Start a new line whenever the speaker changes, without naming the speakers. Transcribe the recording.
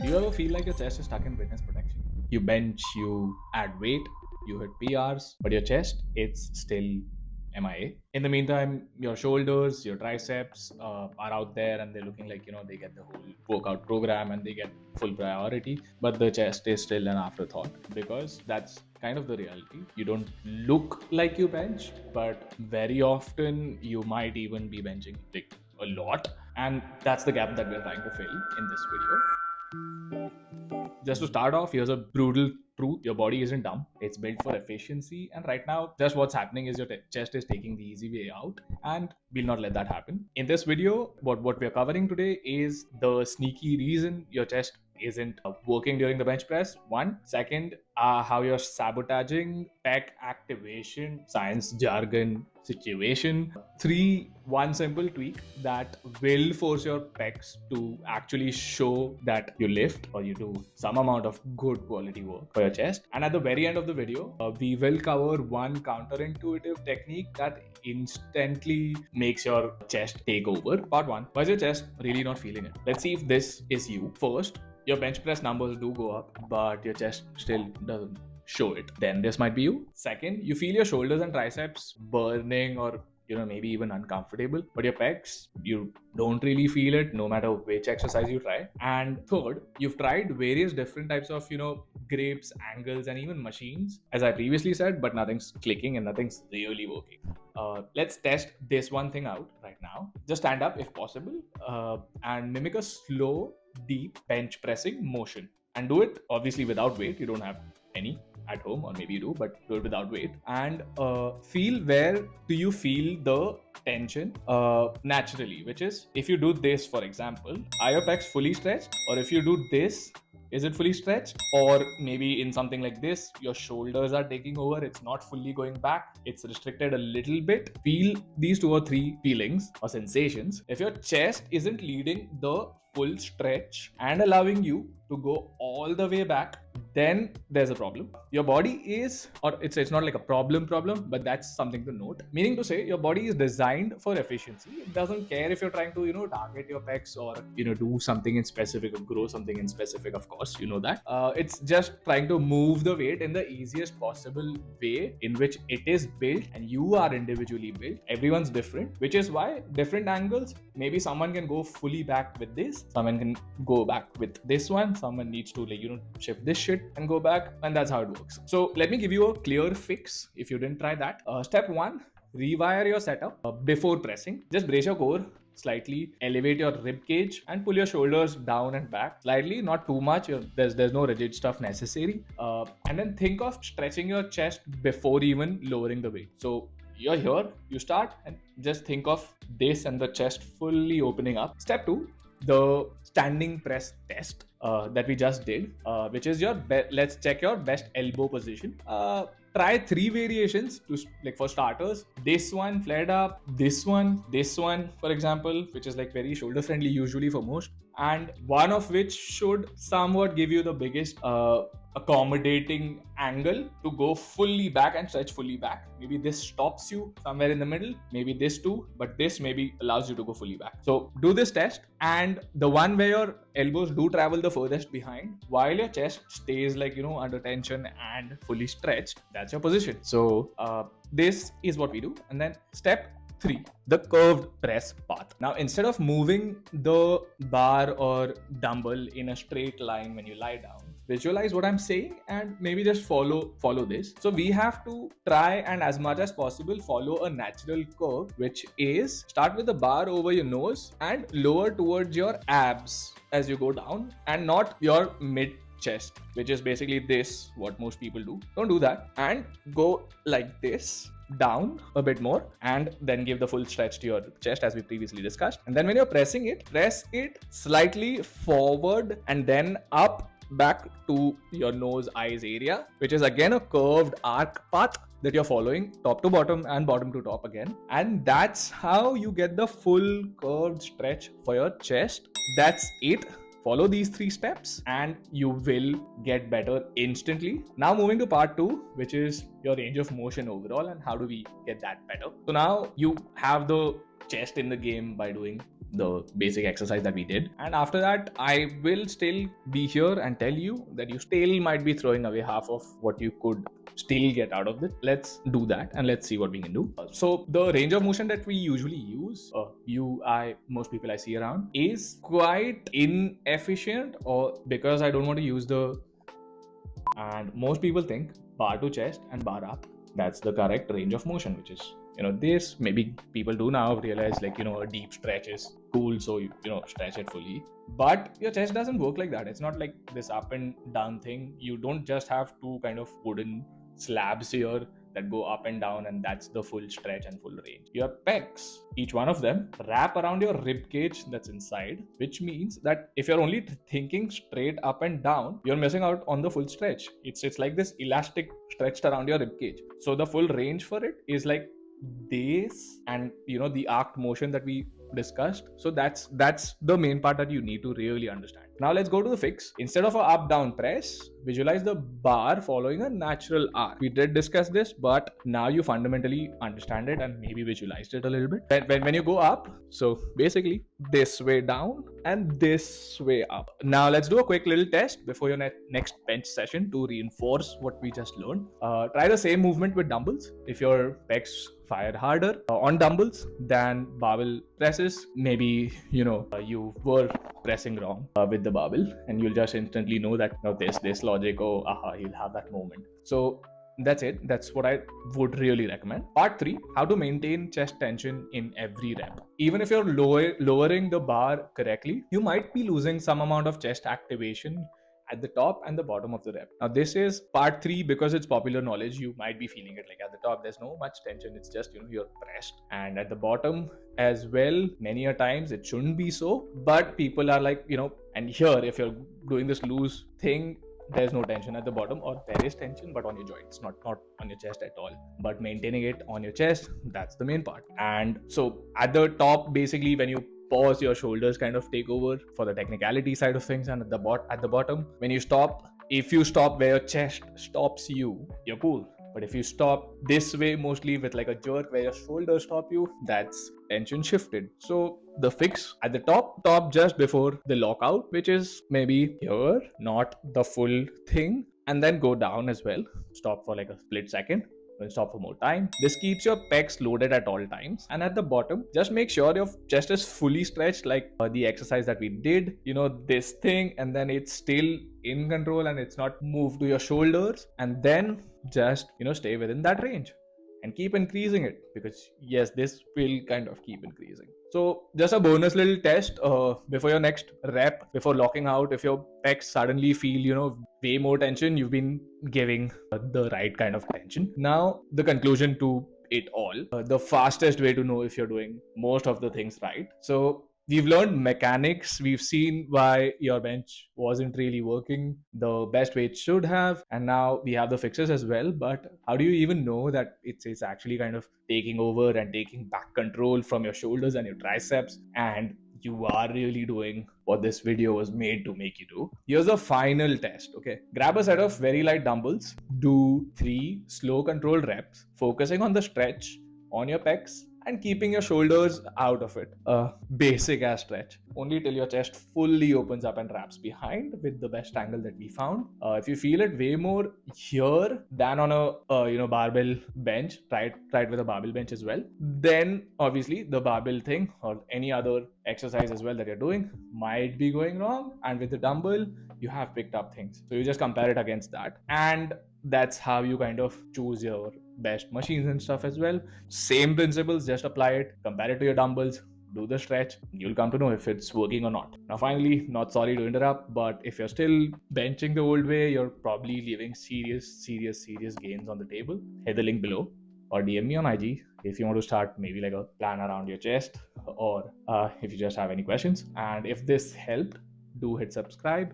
Do you ever feel like your chest is stuck in witness protection? You bench, you add weight, you hit PRs, but your chest, it's still MIA. In the meantime, your shoulders, your triceps are out there and they're looking like, they get the whole workout program and they get full priority, but the chest is still an afterthought because that's kind of the reality. You don't look like you bench, but very often you might even be benching like a lot. And that's the gap that we're trying to fill in this video. Just to start off, here's a brutal truth. Your body isn't dumb. It's built for efficiency. And right now, just what's happening is your chest is taking the easy way out. And we'll not let that happen. In this video, what we're covering today is the sneaky reason your chest isn't working during the bench press. One. Second, how you're sabotaging pec activation, science jargon situation. Three, one simple tweak that will force your pecs to actually show that you lift or you do some amount of good quality work for your chest. And at the very end of the video, we will cover one counterintuitive technique that instantly makes your chest take over. Part one, why is your chest really not feeling it? Let's see if this is you. First, your bench press numbers do go up, but your chest still doesn't show it. Then this might be you. Second, you feel your shoulders and triceps burning or maybe even uncomfortable, but your pecs, you don't really feel it no matter which exercise you try. And third, you've tried various different types of grips, angles, and even machines, as I previously said, but nothing's clicking and nothing's really working. Let's test this one thing out right now. Just stand up if possible and mimic a slow, deep bench pressing motion, and do it obviously without weight. You don't have any at home, or maybe you do, but do it without weight. And feel where do you feel the tension naturally, which is if you do this, for example, are your pecs fully stretched? Or if you do this, is it fully stretched? Or maybe in something like this, your shoulders are taking over, it's not fully going back, it's restricted a little bit. Feel these 2 or 3 feelings or sensations. If your chest isn't leading the full stretch and allowing you to go all the way back, then there's a problem. Your body is, or it's not like a problem, but that's something to note. Meaning to say, your body is designed for efficiency. It doesn't care if you're trying to, target your pecs or, do something in specific or grow something in specific, of course, that. It's just trying to move the weight in the easiest possible way in which it is built, and you are individually built. Everyone's different, which is why different angles, maybe someone can go fully back with this, someone can go back with this one, someone needs to shift this shit and go back, and that's how it works. So let me give you a clear fix if you didn't try that. Step 1, rewire your setup before pressing. Just brace your core slightly, elevate your rib cage and pull your shoulders down and back slightly, not too much. There's no rigid stuff necessary. And then think of stretching your chest before even lowering the weight. So you're here, you start, and just think of this and the chest fully opening up. Step 2, the standing press test that we just did, which is let's check your best elbow position. Try 3 variations for starters. This one flared up, this one, for example, which is very shoulder friendly usually for most, and one of which should somewhat give you the biggest accommodating angle to go fully back and stretch fully back. Maybe this stops you somewhere in the middle, maybe this too, but this maybe allows you to go fully back. So do this test, and the one where your elbows do travel the furthest behind while your chest stays under tension and fully stretched, that's your position. So this is what we do. And then step 3, the curved press path. Now, instead of moving the bar or dumbbell in a straight line when you lie down, visualize what I'm saying and maybe just follow this. So we have to try and as much as possible follow a natural curve, which is start with the bar over your nose and lower towards your abs as you go down, and not your mid chest, which is basically this, what most people do. Don't do that, and go like this down a bit more, and then give the full stretch to your chest as we previously discussed. And then when you're pressing it, press it slightly forward and then up back to your nose eyes area, which is again a curved arc path that you're following top to bottom and bottom to top again. And that's how you get the full curved stretch for your chest. That's it. Follow these 3 steps and you will get better instantly. Now moving to part 2, which is your range of motion overall and how do we get that better. So now you have the chest in the game by doing the basic exercise that we did. And after that, I will still be here and tell you that you still might be throwing away half of what you could still get out of it. Let's do that and let's see what we can do. So the range of motion that we usually use, most people I see around, is quite inefficient, or because I don't want to use and most people think bar to chest and bar up, that's the correct range of motion, which is, this maybe people do now realize, like, a deep stretch is cool, so you stretch it fully. But your chest doesn't work like that. It's not like this up and down thing. You don't just have two kind of wooden slabs here that go up and down, and that's the full stretch and full range. Your pecs, each one of them, wrap around your rib cage that's inside, which means that if you're only thinking straight up and down, you're missing out on the full stretch. It's like this elastic stretched around your rib cage. So the full range for it is like this, and the arced motion that we discussed. So that's the main part that you need to really understand. Now let's go to the fix. Instead of a up down press, visualize the bar following a natural arc. We did discuss this, but now you fundamentally understand it and maybe visualized it a little bit. When you go up, so basically this way down and this way up. Now let's do a quick little test before your next bench session to reinforce what we just learned. Try the same movement with dumbbells. If your pecs fire harder on dumbbells than barbell presses, maybe you were pressing wrong with the barbell, and you'll just instantly know that this logic, you'll have that moment. So that's it. That's what I would really recommend. Part 3, how to maintain chest tension in every rep. Even if you're lowering the bar correctly, you might be losing some amount of chest activation at the top and the bottom of the rep. Now this is part 3 because it's popular knowledge. You might be feeling it like at the top there's no much tension, it's just you're pressed, and at the bottom as well many a times it shouldn't be so, but people are like, and here if you're doing this loose thing, there's no tension at the bottom, or there is tension but on your joints, not on your chest at all. But maintaining it on your chest, that's the main part. And so at the top, basically when you pause, your shoulders kind of take over for the technicality side of things, and at the bottom, when you stop, if you stop where your chest stops you're cool. But if you stop this way, mostly with like a jerk where your shoulders stop you, that's tension shifted. So the fix at the top just before the lockout, which is maybe here, not the full thing, and then go down as well. Stop for like a split second. We'll stop for more time. This keeps your pecs loaded at all times. And at the bottom, just make sure your chest is fully stretched, like the exercise that we did, this thing, and then it's still in control and it's not moved to your shoulders. And then just, stay within that range and keep increasing it, because yes, this will kind of keep increasing. So just a bonus little test before your next rep, before locking out. If your pecs suddenly feel, way more tension, you've been giving the right kind of tension. Now the conclusion to it all, the fastest way to know if you're doing most of the things right. So we've learned mechanics. We've seen why your bench wasn't really working the best way it should have. And now we have the fixes as well. But how do you even know that it's actually kind of taking over and taking back control from your shoulders and your triceps, and you are really doing what this video was made to make you do? Here's the final test, okay? Grab a set of very light dumbbells, do 3 slow controlled reps, focusing on the stretch on your pecs and keeping your shoulders out of it. A basic ass stretch, only till your chest fully opens up and wraps behind with the best angle that we found. If you feel it way more here than on a barbell bench, try it with a barbell bench as well. Then obviously the barbell thing or any other exercise as well that you're doing might be going wrong, and with the dumbbell you have picked up things. So you just compare it against that, and that's how you kind of choose your best machines and stuff as well. Same principles, just apply it, compare it to your dumbbells, do the stretch, you'll come to know if it's working or not. Now finally, not sorry to interrupt, but if you're still benching the old way, you're probably leaving serious gains on the table. Hit the link below or DM me on IG if you want to start maybe like a plan around your chest, or if you just have any questions. And if this helped, do hit subscribe